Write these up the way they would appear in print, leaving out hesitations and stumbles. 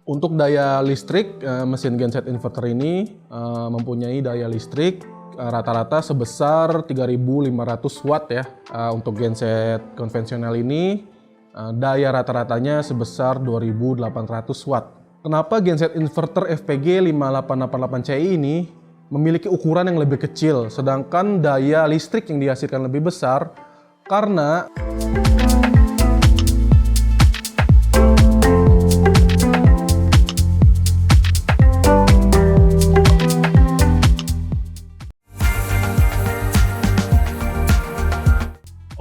Untuk daya listrik, mesin genset inverter ini mempunyai daya listrik rata-rata sebesar 3.500 watt ya. Untuk genset konvensional ini daya rata-ratanya sebesar 2.800 watt. Kenapa genset inverter FPG 5888CI ini memiliki ukuran yang lebih kecil, sedangkan daya listrik yang dihasilkan lebih besar? Karena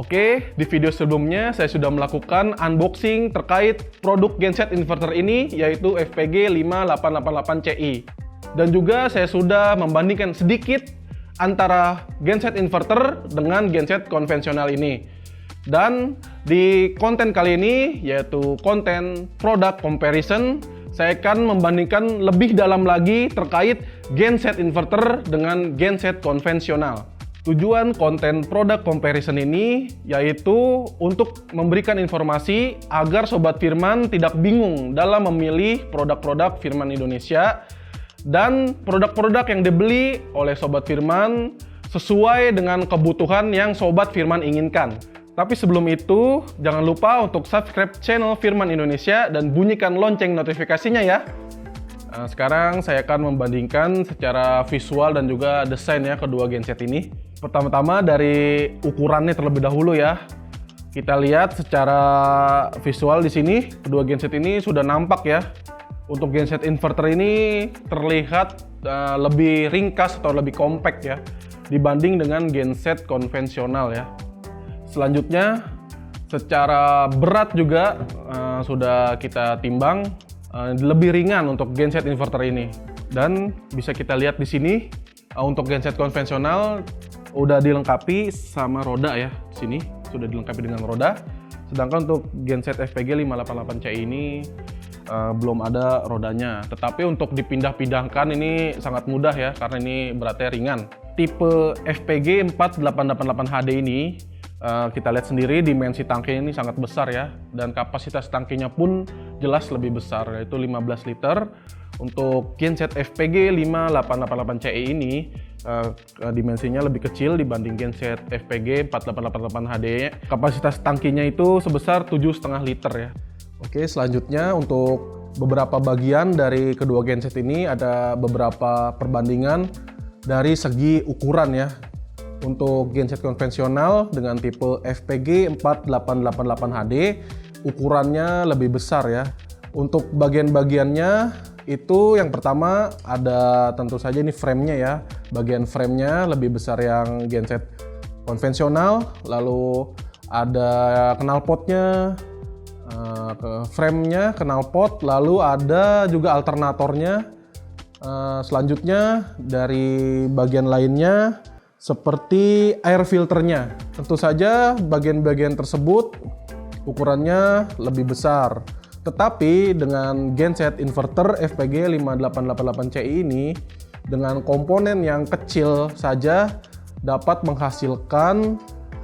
Oke, di video sebelumnya saya sudah melakukan unboxing terkait produk genset inverter ini, yaitu FPG 5888CI. Dan juga saya sudah membandingkan sedikit antara genset inverter dengan genset konvensional ini. Dan di konten kali ini, yaitu konten product comparison, saya akan membandingkan lebih dalam lagi terkait genset inverter dengan genset konvensional. Tujuan konten product comparison ini yaitu untuk memberikan informasi agar Sobat Firman tidak bingung dalam memilih produk-produk Firman Indonesia dan produk-produk yang dibeli oleh Sobat Firman sesuai dengan kebutuhan yang Sobat Firman inginkan. Tapi sebelum itu, jangan lupa untuk subscribe channel Firman Indonesia dan bunyikan lonceng notifikasinya ya. Nah, sekarang saya akan membandingkan secara visual dan juga desain ya kedua genset ini. Pertama-tama dari ukurannya terlebih dahulu ya. Kita lihat secara visual di sini kedua genset ini sudah nampak ya. Untuk genset inverter ini terlihat lebih ringkas atau lebih compact ya dibanding dengan genset konvensional ya. Selanjutnya secara berat juga sudah kita timbang lebih ringan untuk genset inverter ini. Dan bisa kita lihat di sini untuk genset konvensional udah dilengkapi sama roda ya. Sini sudah dilengkapi dengan roda. Sedangkan untuk genset FPG 5888CI ini belum ada rodanya. Tetapi untuk dipindah-pindahkan ini sangat mudah ya karena ini beratnya ringan. Tipe FPG 4888HD ini kita lihat sendiri dimensi tangki ini sangat besar ya, dan kapasitas tangkinya pun jelas lebih besar, yaitu 15 liter. Untuk genset FPG 5888CI ini dimensinya lebih kecil dibanding genset FPG 4888HD. Kapasitas tangkinya itu sebesar 7,5 liter ya. Oke, selanjutnya untuk beberapa bagian dari kedua genset ini ada beberapa perbandingan dari segi ukuran ya. Untuk genset konvensional dengan tipe FPG 4888HD ukurannya lebih besar ya. Untuk bagian-bagiannya itu yang pertama ada tentu saja ini framenya ya. Bagian framenya lebih besar yang genset konvensional. Lalu ada knalpotnya, framenya, knalpot. Lalu ada juga alternatornya. Selanjutnya dari bagian lainnya seperti air filternya. Tentu saja bagian-bagian tersebut ukurannya lebih besar. Tetapi dengan genset inverter FPG 5888CI ini dengan komponen yang kecil saja dapat menghasilkan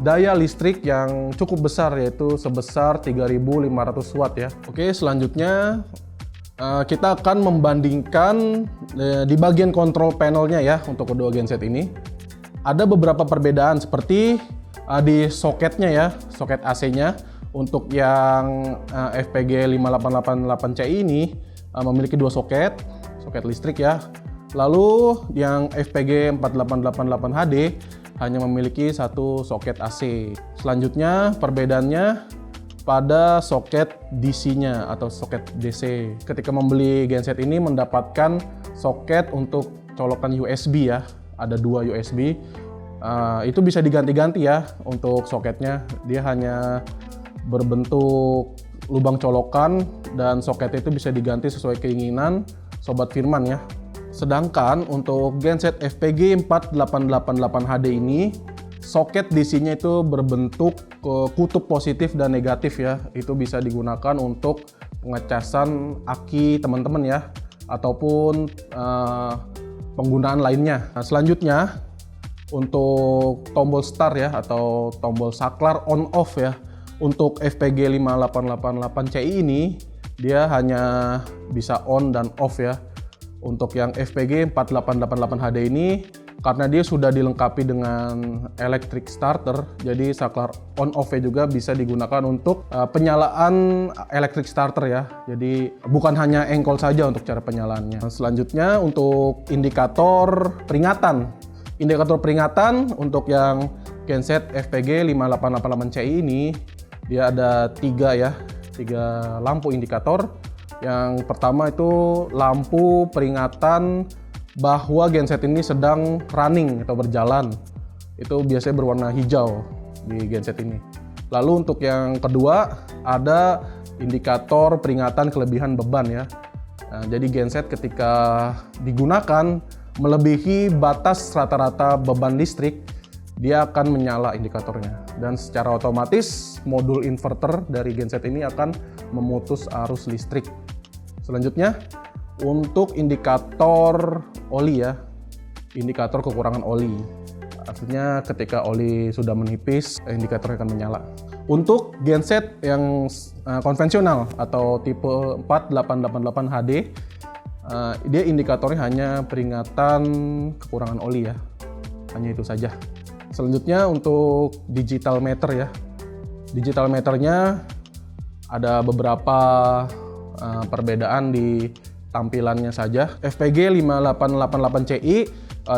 daya listrik yang cukup besar, yaitu sebesar 3.500 watt ya. Oke, selanjutnya kita akan membandingkan di bagian control panelnya ya untuk kedua genset ini. Ada beberapa perbedaan seperti di soketnya ya, soket AC-nya. Untuk yang FPG 5888CI ini memiliki dua soket listrik ya. Lalu yang FPG 4888HD hanya memiliki satu soket AC. Selanjutnya perbedaannya pada soket DC-nya atau soket DC. Ketika membeli genset ini mendapatkan soket untuk colokan USB ya. Ada dua USB, itu bisa diganti-ganti ya untuk soketnya. Dia hanya berbentuk lubang colokan dan soketnya itu bisa diganti sesuai keinginan Sobat Firman ya. Sedangkan untuk genset FPG 4888HD ini soket DC-nya itu berbentuk kutub positif dan negatif ya. Itu bisa digunakan untuk pengecasan aki teman-teman ya, ataupun penggunaan lainnya. Nah, selanjutnya untuk tombol start ya atau tombol saklar on off ya untuk FPG 5888CI ini Dia hanya bisa on dan off ya. Untuk yang FPG 4888 HD ini, karena dia sudah dilengkapi dengan electric starter, jadi saklar on off-nya juga bisa digunakan untuk penyalaan electric starter ya. Jadi bukan hanya engkol saja untuk cara penyalaannya. Selanjutnya untuk indikator peringatan. Indikator peringatan untuk yang genset FPG 5888CI ini, dia ada tiga lampu indikator. Yang pertama itu lampu peringatan bahwa genset ini sedang running atau berjalan. Itu biasanya berwarna hijau di genset ini. Lalu untuk yang kedua ada indikator peringatan kelebihan beban ya. Nah, jadi genset ketika digunakan melebihi batas rata-rata beban listrik, dia akan menyala indikatornya. Dan secara otomatis modul inverter dari genset ini akan memutus arus listrik. Selanjutnya untuk indikator oli ya, indikator kekurangan oli. Artinya ketika oli sudah menipis, indikatornya akan menyala. Untuk genset yang konvensional atau tipe 4888 HD, dia indikatornya hanya peringatan kekurangan oli ya. Hanya itu saja. Selanjutnya untuk digital meter ya. Digital meternya ada beberapa perbedaan di tampilannya saja. FPG 5888CI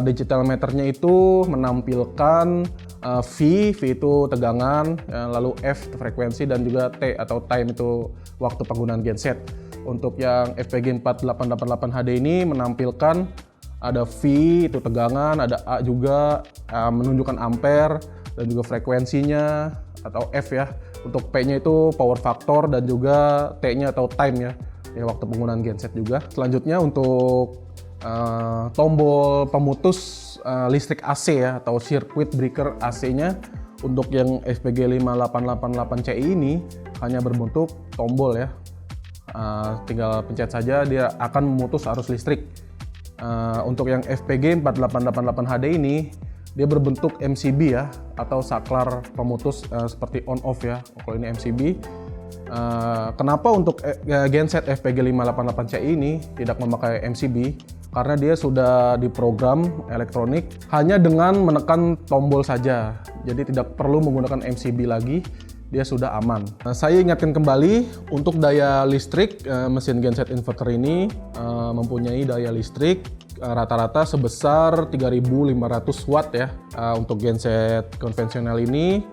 digital meternya itu menampilkan V itu tegangan, lalu F frekuensi, dan juga T atau time itu waktu penggunaan genset. Untuk yang FPG 4888 HD ini menampilkan ada V itu tegangan, ada A juga menunjukkan ampere, dan juga frekuensinya atau F ya. Untuk P-nya itu power factor, dan juga T-nya atau time ya waktu penggunaan genset juga. Selanjutnya untuk tombol pemutus listrik AC ya atau circuit breaker AC-nya untuk yang FPG 5888CI ini hanya berbentuk tombol ya. Tinggal pencet saja dia akan memutus arus listrik. Untuk yang FPG 4888 HD ini dia berbentuk MCB ya atau saklar pemutus seperti on off ya. Kalau ini MCB. Kenapa untuk genset FPG 5888CI ini tidak memakai MCB? Karena dia sudah diprogram elektronik hanya dengan menekan tombol saja. Jadi tidak perlu menggunakan MCB lagi, dia sudah aman. Saya ingatkan kembali untuk daya listrik mesin genset inverter ini mempunyai daya listrik rata-rata sebesar 3.500 watt ya. Untuk genset konvensional ini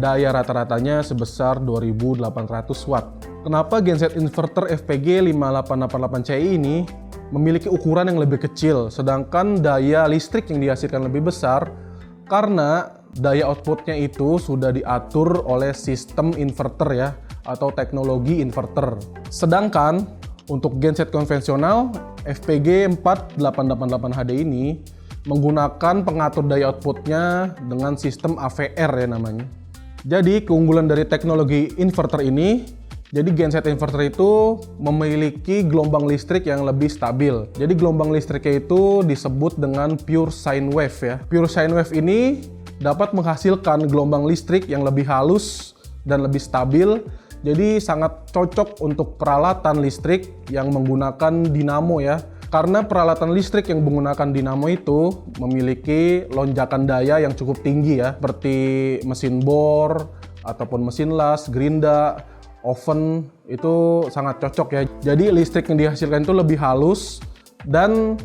daya rata-ratanya sebesar 2.800 watt. Kenapa genset inverter FPG 5888CI ini memiliki ukuran yang lebih kecil, sedangkan daya listrik yang dihasilkan lebih besar? Karena daya outputnya itu sudah diatur oleh sistem inverter ya, atau teknologi inverter. Sedangkan untuk genset konvensional FPG 4888 HD ini menggunakan pengatur daya outputnya dengan sistem AVR ya namanya. Jadi keunggulan dari teknologi inverter ini, jadi genset inverter itu memiliki gelombang listrik yang lebih stabil. Jadi gelombang listriknya itu disebut dengan pure sine wave ya. Pure sine wave ini dapat menghasilkan gelombang listrik yang lebih halus dan lebih stabil. Jadi sangat cocok untuk peralatan listrik yang menggunakan dinamo ya. Karena peralatan listrik yang menggunakan dinamo itu memiliki lonjakan daya yang cukup tinggi ya, seperti mesin bor ataupun mesin las, gerinda, oven, itu sangat cocok ya. Jadi listrik yang dihasilkan itu lebih halus dan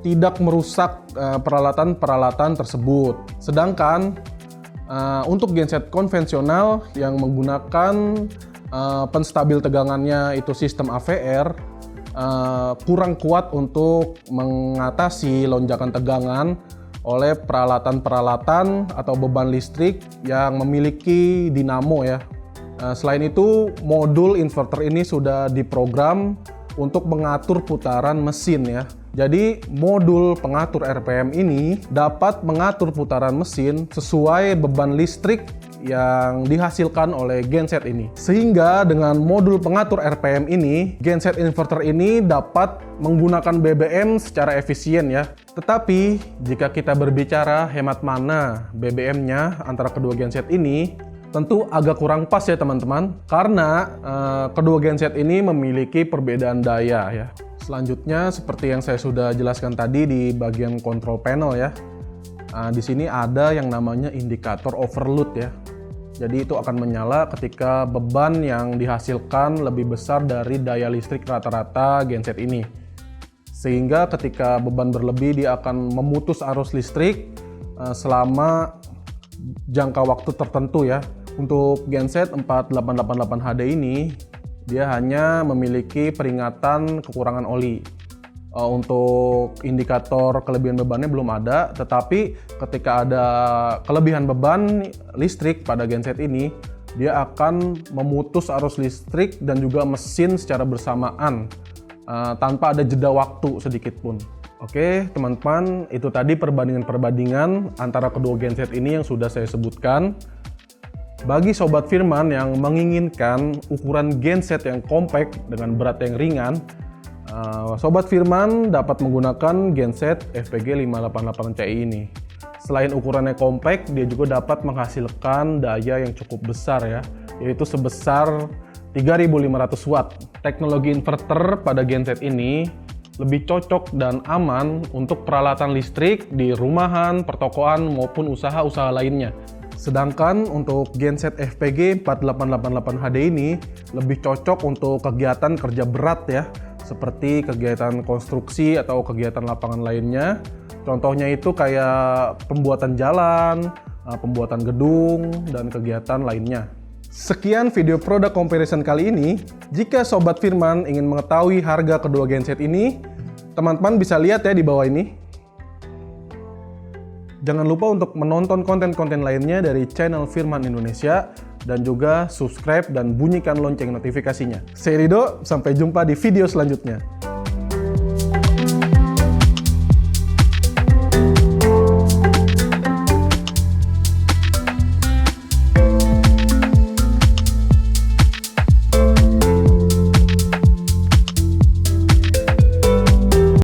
tidak merusak peralatan-peralatan tersebut. Sedangkan untuk genset konvensional yang menggunakan penstabil tegangannya itu sistem AVR, kurang kuat untuk mengatasi lonjakan tegangan oleh peralatan-peralatan atau beban listrik yang memiliki dinamo ya. Selain itu, modul inverter ini sudah diprogram untuk mengatur putaran mesin ya. Jadi modul pengatur RPM ini dapat mengatur putaran mesin sesuai beban listrik yang dihasilkan oleh genset ini. Sehingga dengan modul pengatur RPM ini, genset inverter ini dapat menggunakan BBM secara efisien ya. Tetapi jika kita berbicara hemat mana BBM-nya antara kedua genset ini, Tentu agak kurang pas ya teman-teman, karena kedua genset ini memiliki perbedaan daya ya. Selanjutnya seperti yang saya sudah jelaskan tadi di bagian control panel ya. Di sini ada yang namanya indikator overload ya. Jadi itu akan menyala ketika beban yang dihasilkan lebih besar dari daya listrik rata-rata genset ini. Sehingga ketika beban berlebih dia akan memutus arus listrik selama jangka waktu tertentu ya. Untuk genset 4888 HD ini dia hanya memiliki peringatan kekurangan oli. Untuk indikator kelebihan bebannya belum ada, tetapi ketika ada kelebihan beban listrik pada genset ini, dia akan memutus arus listrik dan juga mesin secara bersamaan tanpa ada jeda waktu sedikit pun. Oke teman-teman, itu tadi perbandingan antara kedua genset ini yang sudah saya sebutkan. Bagi Sobat Firman yang menginginkan ukuran genset yang compact dengan berat yang ringan, Sobat Firman dapat menggunakan genset FPG 588 Ci ini. Selain ukurannya compact, dia juga dapat menghasilkan daya yang cukup besar ya, yaitu sebesar 3500 watt. Teknologi inverter pada genset ini lebih cocok dan aman untuk peralatan listrik di rumahan, pertokoan, maupun usaha-usaha lainnya. Sedangkan untuk genset FPG 4888 HD ini lebih cocok untuk kegiatan kerja berat ya, seperti kegiatan konstruksi atau kegiatan lapangan lainnya. Contohnya itu kayak pembuatan jalan, pembuatan gedung, dan kegiatan lainnya. Sekian video product comparison kali ini. Jika Sobat Firman ingin mengetahui harga kedua genset ini, teman-teman bisa lihat ya di bawah ini. Jangan lupa untuk menonton konten-konten lainnya dari channel Firman Indonesia dan juga subscribe dan bunyikan lonceng notifikasinya. Saya Rido, sampai jumpa di video selanjutnya.